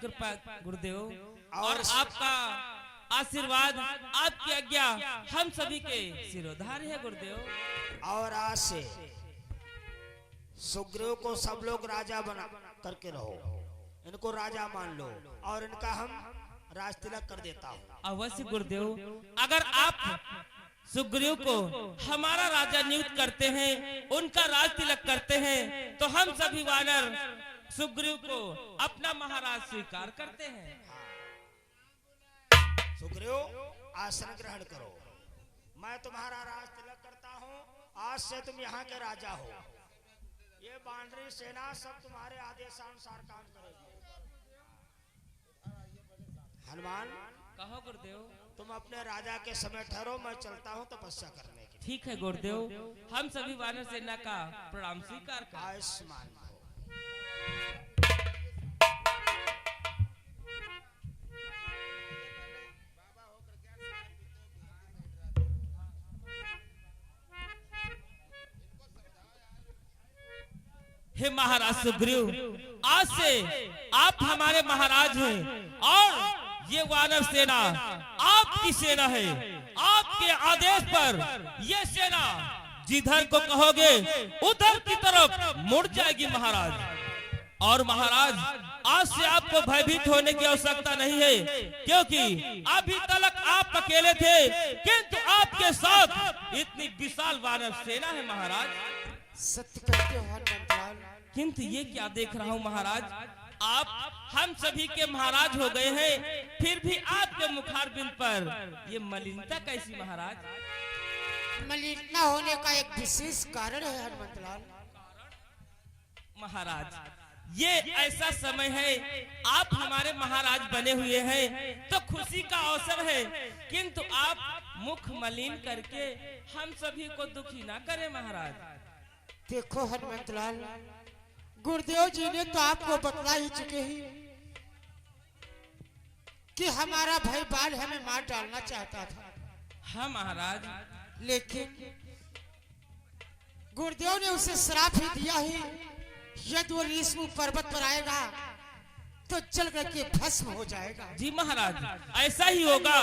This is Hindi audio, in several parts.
कृपा गुरुदेव और आपका आशीर्वाद, आपकी आज्ञा हम सभी के सिरोधार है गुरुदेव। और आज से सुग्रीव को सब लोग राजा बना करके रहो, इनको राजा मान लो और इनका हम राज तिलक कर देता हूँ। अवश्य गुरुदेव, अगर आप सुग्रीव को हमारा राजा नियुक्त करते हैं, उनका राज तिलक करते हैं, तो हम सभी वानर सुग्रीव को अपना महाराज स्वीकार करते हैं। सुग्रीव आसन ग्रहण करो, मैं तुम्हारा राज तिलक करता हूँ। आज से तुम यहाँ के राजा हो। ये बानरी सेना सब तुम्हारे आदेशानुसार काम करेगी। हनुमान, कहो गुरुदेव। तुम अपने राजा के समय ठहरो, मैं चलता हूँ तपस्या करने के। ठीक है गुरुदेव, हम सभी वानर सेना का प्रणाम स्वीकार कर। आयुष्मान हो। हे महाराज सुग्रीव, आज से आप हमारे महाराज हैं और ये वानर सेना आपकी सेना है। आपके आदेश पर ये सेना जिधर को कहोगे उधर की तरफ मुड़ जाएगी महाराज। और महाराज, आज से आपको भयभीत होने की आवश्यकता नहीं है, क्योंकि अभी तक आप अकेले थे, किंतु आपके साथ इतनी विशाल वानर सेना है महाराज। सत्य कहते हो हनुमान। किंतु ये क्या देख रहा हूँ महाराज, आप हम सभी के महाराज हो गए हैं, फिर भी आपके मुखारबिंद पर ये मलिनता कैसी महाराज? मलिनता होने का एक विशेष कारण है हनुमंतलाल। महाराज, ये ऐसा समय है, आप हमारे महाराज बने हुए हैं तो खुशी का अवसर है, किंतु आप मुख मलिन करके हम सभी को दुखी ना करें महाराज। देखो हनुमंतलाल, गुरुदेव जी ने तो आपको बतला ही चुके ही कि हमारा भाई बाल हमें मार डालना चाहता था। हाँ महाराज, लेकिन गुरुदेव ने उसे श्राप ही दिया ही, यदि वो ऋषि पर्वत पर आएगा तो जल करके भस्म हो जाएगा। जी महाराज, ऐसा ही होगा,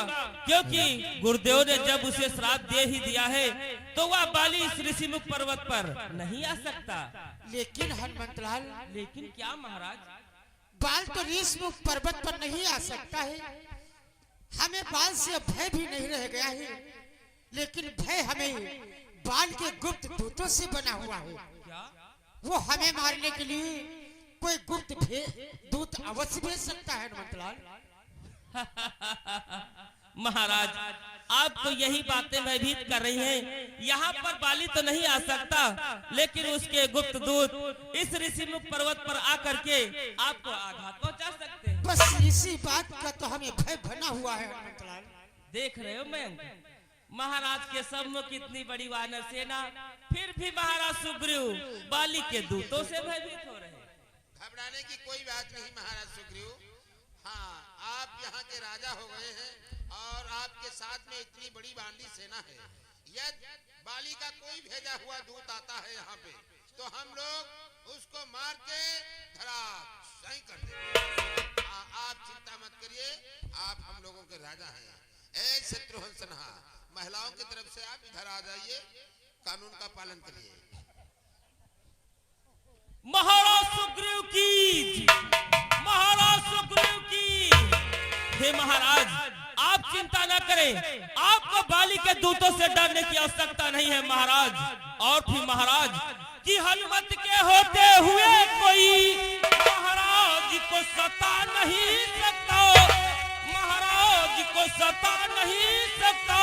क्योंकि गुरुदेव ने जब उसे श्राप दे ही दिया है तो वह बाली इस ऋषिमुख पर्वत पर नहीं आ सकता। लेकिन हनुमंतलाल, लेकिन क्या महाराज? बाल तो ऋषिमुख पर्वत पर नहीं आ सकता है, हमें बाल से भय भी नहीं रह गया है, लेकिन भय हमें बाल के गुप्त दूतों से बना हुआ है। क्या? वो हमें मारने के लिए कोई गुप्त दूत अवश्य भेज सकता है हनुमंतलाल। महाराज, आप तो यही बातें भयभीत कर रही हैं। यहाँ पर बाली तो नहीं आ सकता, लेकिन उसके गुप्त दूत इस ऋषिमुख पर्वत पर आकर के आपको आघात पहुंचा सकते हैं। बस इसी बात का तो हमें भय बना हुआ है हनुमंतलाल। देख रहे हो मैं, महाराज के सम्मुख इतनी बड़ी वानर सेना, फिर भी महाराज सुग्रीव बाली के दूतों से भयभीत हो रहे हैं। घबराने की कोई बात नहीं महाराज सुग्रीव। हाँ, आप यहाँ के राजा हो गए हैं और आपके साथ में इतनी बड़ी बांदी सेना है। यदि बाली का कोई भेजा हुआ दूत आता है यहाँ पे, तो हम लोग उसको मार के धराशायी कर देंगे। आप चिंता मत करिए, आप हम लोगों के राजा हैं। ऐ शत्रुघ्न सिन्हा, महिलाओं की तरफ से आप इधर आ जाइए, कानून का पालन करिए। महाराज सुग्रीव की, महाराज सुग्रीव की। हे महाराज, आप चिंता न करें, आपको बाली के दूतों से डरने की आवश्यकता नहीं है महाराज। और फिर महाराज की हनुमत के होते हुए कोई महाराज को सता नहीं सकता, महाराज को सता नहीं सकता।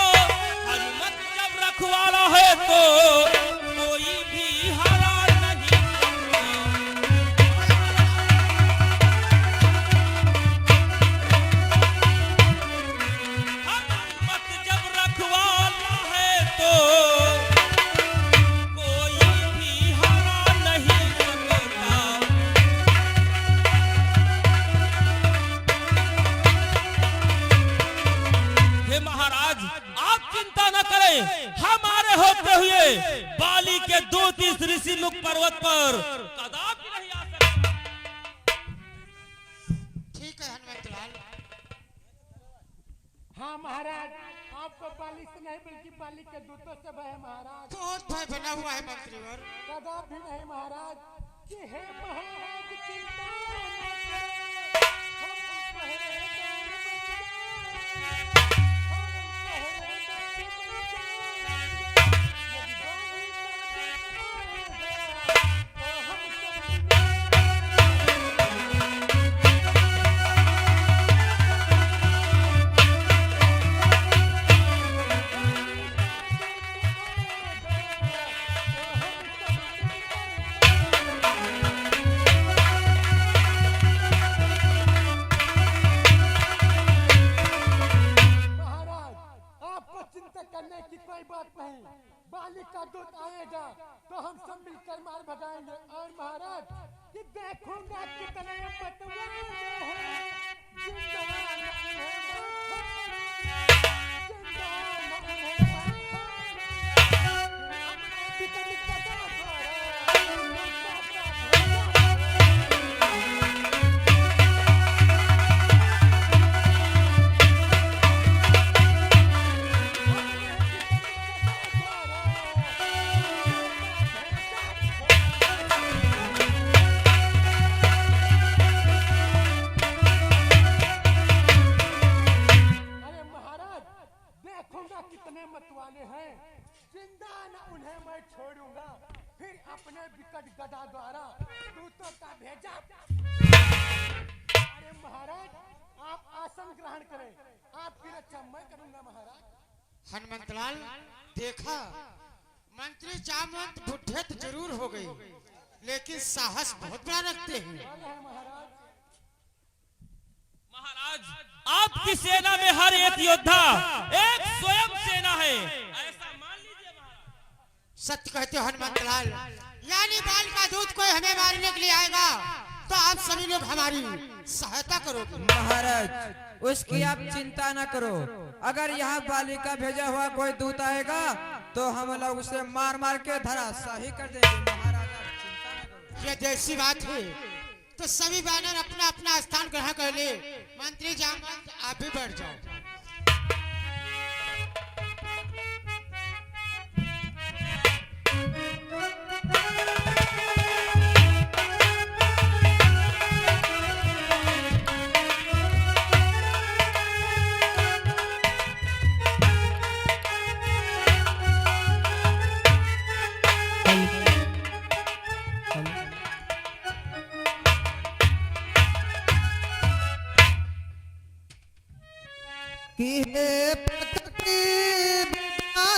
हनुमत जब रखवाला है तो कोई भी हरा हमारे होते हुए बाली के दूत इस ऋषिमुख पर्वत पर कदापि नहीं आ सकते। ठीक है हाँ महाराज, आपको बाली से नहीं बल्कि बाली के दूतों से भय है महाराज। बहुत भय बना हुआ है मंत्रीवर। कदापि नहीं महाराज। कि हे महाराज चिंता करने की कोई बात नहीं। बाली का दूत आएगा तो हम सब मिलकर मार भगाएंगे। और महाराज कि देखूंगा कितने मतवाले हैं, जिंदा न उन्हें मैं छोड़ूंगा। फिर अपने विकट गदा द्वारा दूतों का भेजा। अरे महाराज आप आसन ग्रहण करें, आपकी रक्षा मैं करूंगा महाराज। हनुमंतलाल देखा, मंत्री जामवंत बुढ़े तो जरूर हो गई, लेकिन साहस बहुत बड़ा रखते हैं। महाराज आपकी सेना में हर एक योद्धा एक स्वयं सेना है, ऐसा मान लीजिए महाराज। सत्य कहते हो हनुमंतलाल, यानी बाल का दूत कोई हमें मारने के लिए आएगा तो आप सभी लोग हमारी सहायता करोगे। महाराज उसकी आप चिंता न करो। अगर यहाँ बाली का भेजा हुआ कोई दूत आएगा तो हम लोग उसे मार मार के धराशाही कर देंगे। महाराज आप चिंता न करो। ये जैसी बात है तो सभी वानर अपना अपना स्थान ग्रहण कर ले। मंत्री जामवंत आप भी बैठ जाओ।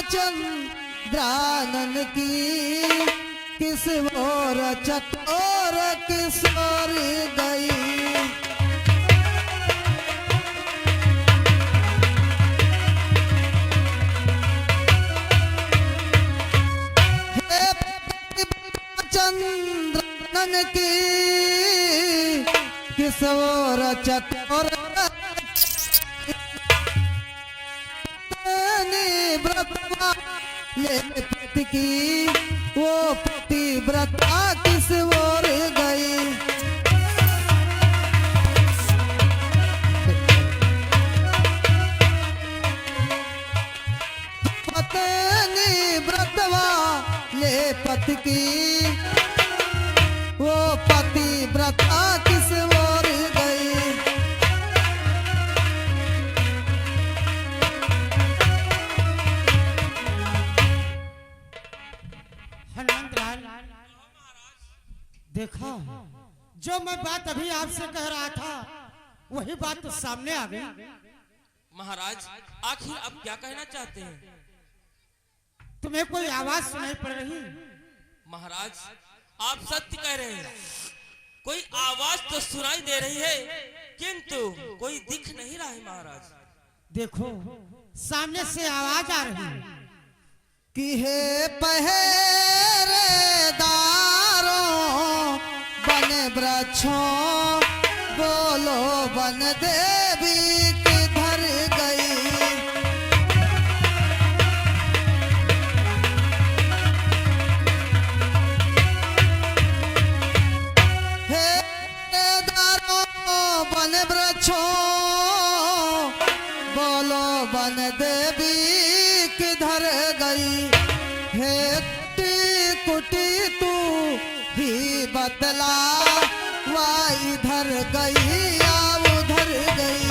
चंद्रानन की किस ओर चकोर किस ओर गई। चंद्रानन की किस ओर चकोर ले पति की वो पतिव्रता किस ओर गई। पत्नी व्रतवा ले पति की वो पतिव्रता किस ओर गई। देखा, जो मैं बात अभी आपसे कह रहा था वही बात तो सामने आ गई। महाराज आखिर आप क्या कहना चाहते हैं? तुम्हें कोई आवाज सुनाई पड़ रही? महाराज आप सत्य कह रहे हैं, कोई आवाज तो सुनाई दे रही है किंतु कोई दिख नहीं रहा है। महाराज देखो सामने से आवाज आ रही है कि हे पहरेदारों बन वृक्षों बोलो वन देवी किधर गई। हे पहरेदारों बन वृक्षों बन देवी किधर गई है कुटी तू ही बतला वह इधर गई या उधर गई।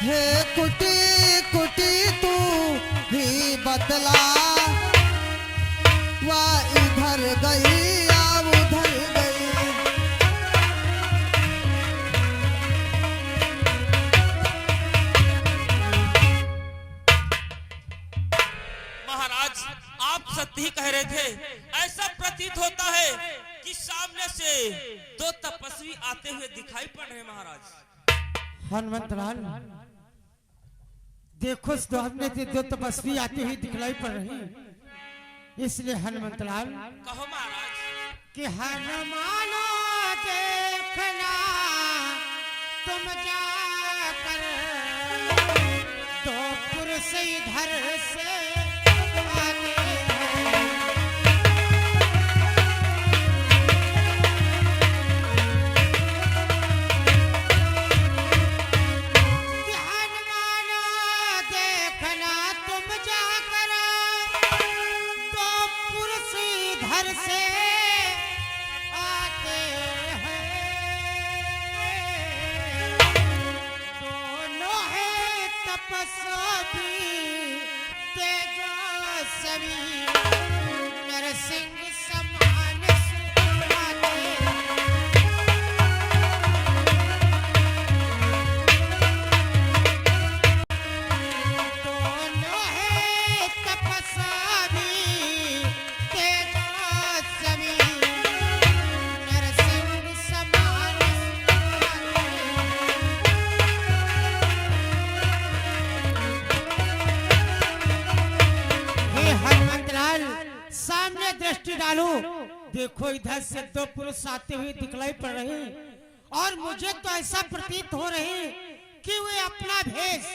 हे कुटी कुटी तू ही बतला वह इधर गई या उधर गई। महाराज आप सत्य ही कह रहे थे। ऐसा प्रतीत होता है कि सामने से दो तपस्वी आते हुए दिखाई पड़ रहे हैं महाराज। हनुमंतलाल देखो सामने से दो तपस्वी आते हुए दिखलाई पड़ रही हैं। इसलिए हनुमंतलाल कहो महाराज। कि हनुमानो देखना तुम जाकर दो पुरुष इधर से आते हैं। कि हनुमानो देखना तुम जाकर दो पुरुष इधर से आते हैं। दोनों है तपस्वी तेजस्वी नरसिंह समान सुहाते हैं। दोनों है तपस्वी तेजस्वी नरसिंह समान सुहाते हैं। हे हनुमंतलाल सामने दृष्टि डालो। देखो इधर से दो पुरुष आते हुए दिखलाई पड़ रहे हैं और मुझे तो ऐसा प्रतीत हो रहे हैं कि वे अपना भेष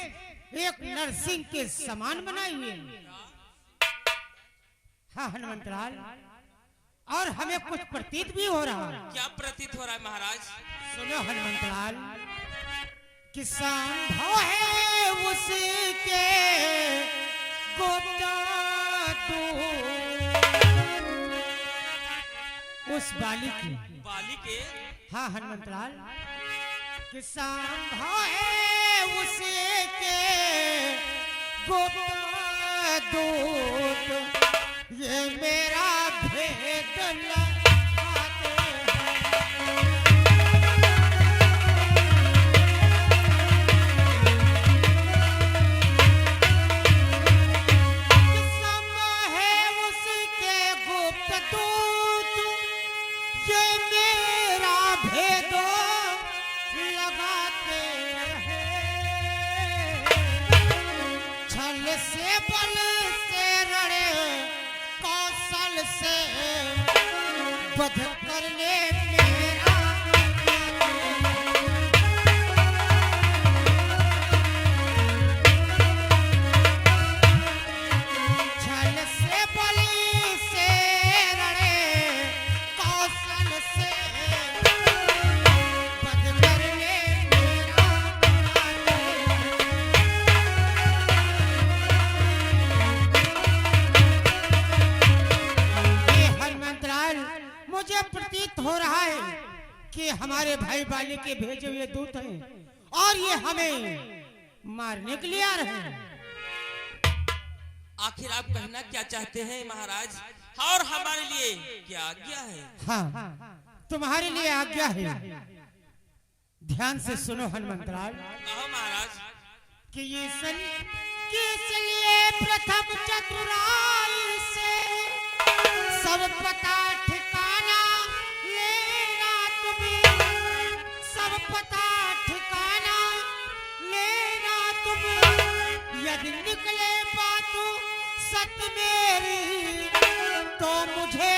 एक नरसिंह के समान बनाए हुए हैं। हाँ हनुमंतलाल और हमें कुछ प्रतीत भी हो रहा है। क्या प्रतीत हो रहा है महाराज? सुनो हनुमंतलाल कि संभव है उसी के गोता उस बाली की। बाली के हाँ हनुमंतलाल कि संभव है उसी के गोता दूत ये मेरा भेद लगाते हैं। संभव है उसी के गुप्त दूत ये मेरा भेद लगाते हैं। छल से बल से रड़े कौशल से वध करने मेरा छल से बल से रड़े कौशल से वध करने मेरा ये हनुमंतलाल मुझे प्रतीत हो रहा है कि हमारे भाई बाली के भेजे हुए दूत हैं और ये हमें मारने के लिए आ रहे हैं। आखिर आप कहना क्या चाहते हैं महाराज और हमारे लिए क्या आज्ञा है? हाँ तुम्हारे लिए आज्ञा है। ध्यान से सुनो हनुमंतलाल कहो महाराज। कि इसलिए प्रथम चतुराई से सब पता ठिकाना लेना तुम्हें। सब पता ठिकाना लेना तुम्हें। यदि निकले बात सत्य मेरी तो मुझे